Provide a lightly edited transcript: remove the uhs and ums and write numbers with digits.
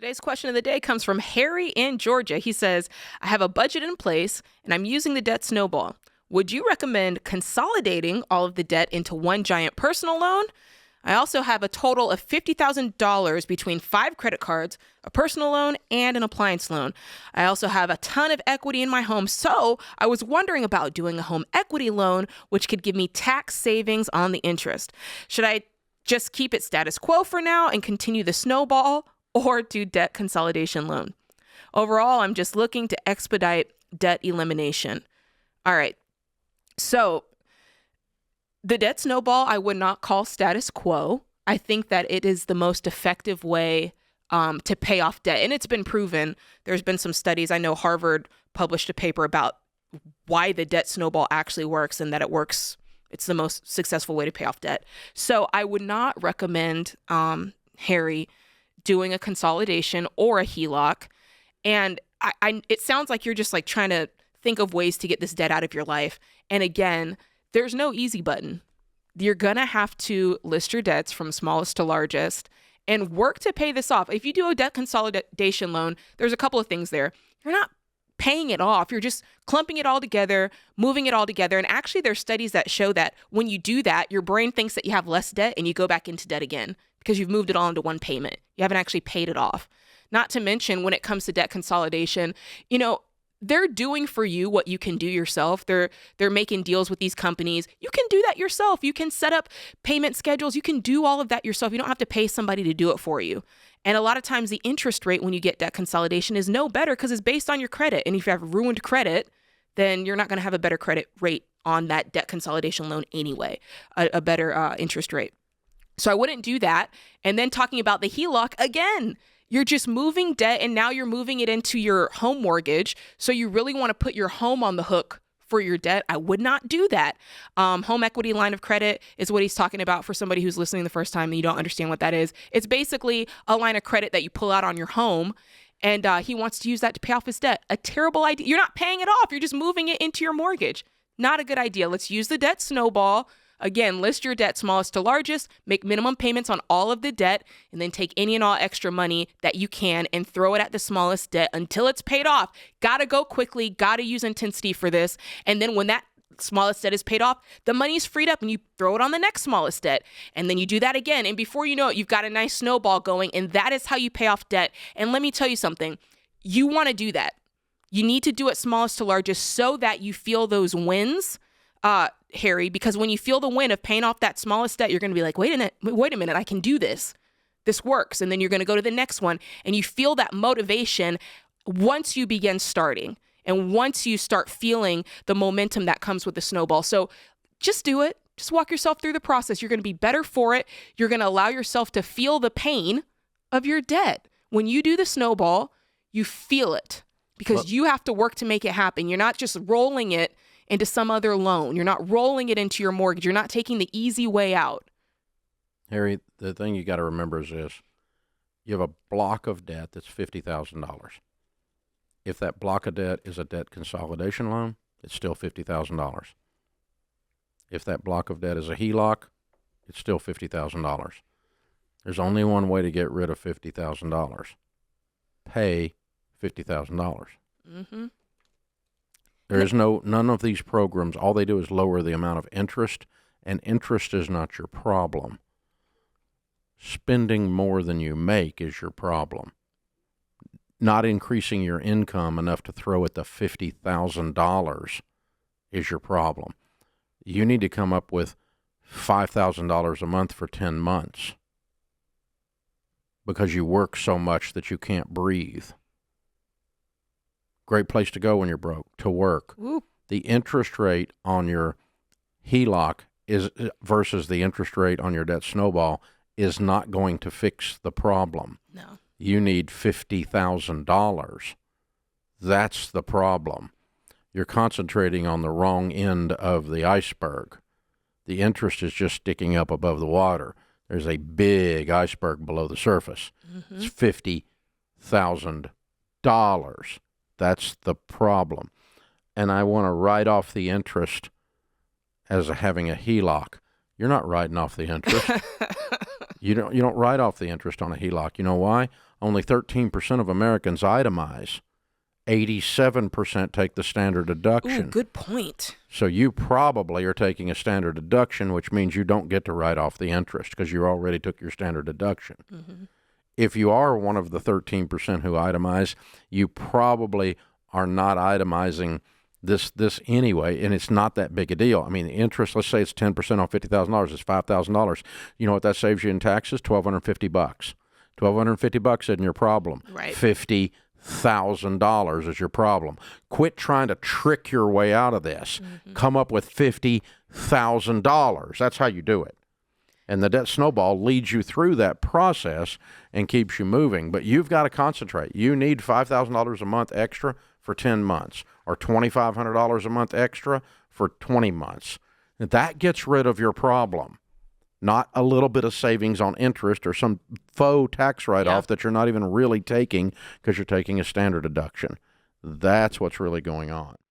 Today's question of the day comes from Harry in Georgia. He says, I have a budget in place and I'm using the debt snowball. Would you recommend consolidating all of the debt into one giant personal loan? I also have a total of $50,000 between 5 credit cards, a personal loan, and an appliance loan. I also have a ton of equity in my home, so I was wondering about doing a home equity loan, which could give me tax savings on the interest. Should I just keep it status quo for now and continue the snowball, or do debt consolidation loan? Overall, I'm just looking to expedite debt elimination. All right. So the debt snowball, I would not call status quo. I think that it is the most effective way to pay off debt. And it's been proven. There's been some studies. I know Harvard published a paper about why the debt snowball actually works and that it works. It's the most successful way to pay off debt. So I would not recommend, Harry, doing a consolidation or a HELOC. And it sounds like you're just like trying to think of ways to get this debt out of your life. And again, there's no easy button. You're going to have to list your debts from smallest to largest and work to pay this off. If you do a debt consolidation loan, there's a couple of things there. You're not paying it off. You're just clumping it all together, moving it all together. And actually, there's studies that show that when you do that, your brain thinks that you have less debt and you go back into debt again because you've moved it all into one payment. You haven't actually paid it off. Not to mention, when it comes to debt consolidation, they're doing for you what you can do yourself. They're making deals with these companies. You can do that yourself. You can set up payment schedules. You can do all of that yourself. You don't have to pay somebody to do it for you. And a lot of times the interest rate when you get debt consolidation is no better because it's based on your credit. And if you have ruined credit, then you're not going to have a better credit rate on that debt consolidation loan anyway, a better interest rate. So I wouldn't do that. And then talking about the HELOC, again, you're just moving debt and now you're moving it into your home mortgage. So you really want to put your home on the hook for your debt. I would not do that. Home equity line of credit is what he's talking about for somebody who's listening the first time and you don't understand what that is. It's basically a line of credit that you pull out on your home, and he wants to use that to pay off his debt. A terrible idea. You're not paying it off. You're just moving it into your mortgage. Not a good idea. Let's use the debt snowball. Again, list your debt smallest to largest, make minimum payments on all of the debt, and then take any and all extra money that you can and throw it at the smallest debt until it's paid off. Gotta go quickly, gotta use intensity for this. And then when that smallest debt is paid off, the money's freed up and you throw it on the next smallest debt. And then you do that again. And before you know it, you've got a nice snowball going. And that is how you pay off debt. And let me tell you something. You want to do that. You need to do it smallest to largest so that you feel those wins, Harry, because when you feel the win of paying off that smallest debt, you're going to be like, wait a minute, I can do this. This works. And then you're going to go to the next one. And you feel that motivation once you begin starting and once you start feeling the momentum that comes with the snowball. So just do it. Just walk yourself through the process. You're going to be better for it. You're going to allow yourself to feel the pain of your debt. When you do the snowball, you feel it because you have to work to make it happen. You're not just rolling it into some other loan. You're not rolling it into your mortgage. You're not taking the easy way out. Harry, the thing you got to remember is this. You have a block of debt that's $50,000. If that block of debt is a debt consolidation loan, it's still $50,000. If that block of debt is a HELOC, it's still $50,000. There's only one way to get rid of $50,000. Pay $50,000. Mm-hmm. There is none of these programs. All they do is lower the amount of interest, and interest is not your problem. Spending more than you make is your problem. Not increasing your income enough to throw at the $50,000 is your problem. You need to come up with $5,000 a month for 10 months because you work so much that you can't breathe. Great place to go when you're broke, to work. Whoop. The interest rate on your HELOC is versus the interest rate on your debt snowball is not going to fix the problem. No. You need $50,000. That's the problem. You're concentrating on the wrong end of the iceberg. The interest is just sticking up above the water. There's a big iceberg below the surface. Mm-hmm. It's $50,000. That's the problem. And I want to write off the interest as having a HELOC. You're not writing off the interest. You don't write off the interest on a HELOC. You know why? Only 13% of Americans itemize. 87% take the standard deduction. Ooh, good point. So you probably are taking a standard deduction, which means you don't get to write off the interest because you already took your standard deduction. Mm-hmm. If you are one of the 13% who itemize, you probably are not itemizing this anyway, and it's not that big a deal. I mean, the interest, let's say it's 10% on $50,000, it's $5,000. You know what that saves you in taxes? $1,250. $1,250 isn't your problem. Right. $50,000 is your problem. Quit trying to trick your way out of this. Mm-hmm. Come up with $50,000. That's how you do it. And the debt snowball leads you through that process and keeps you moving. But you've got to concentrate. You need $5,000 a month extra for 10 months or $2,500 a month extra for 20 months. That gets rid of your problem. Not a little bit of savings on interest or some faux tax write-off that you're not even really taking because you're taking a standard deduction. That's what's really going on.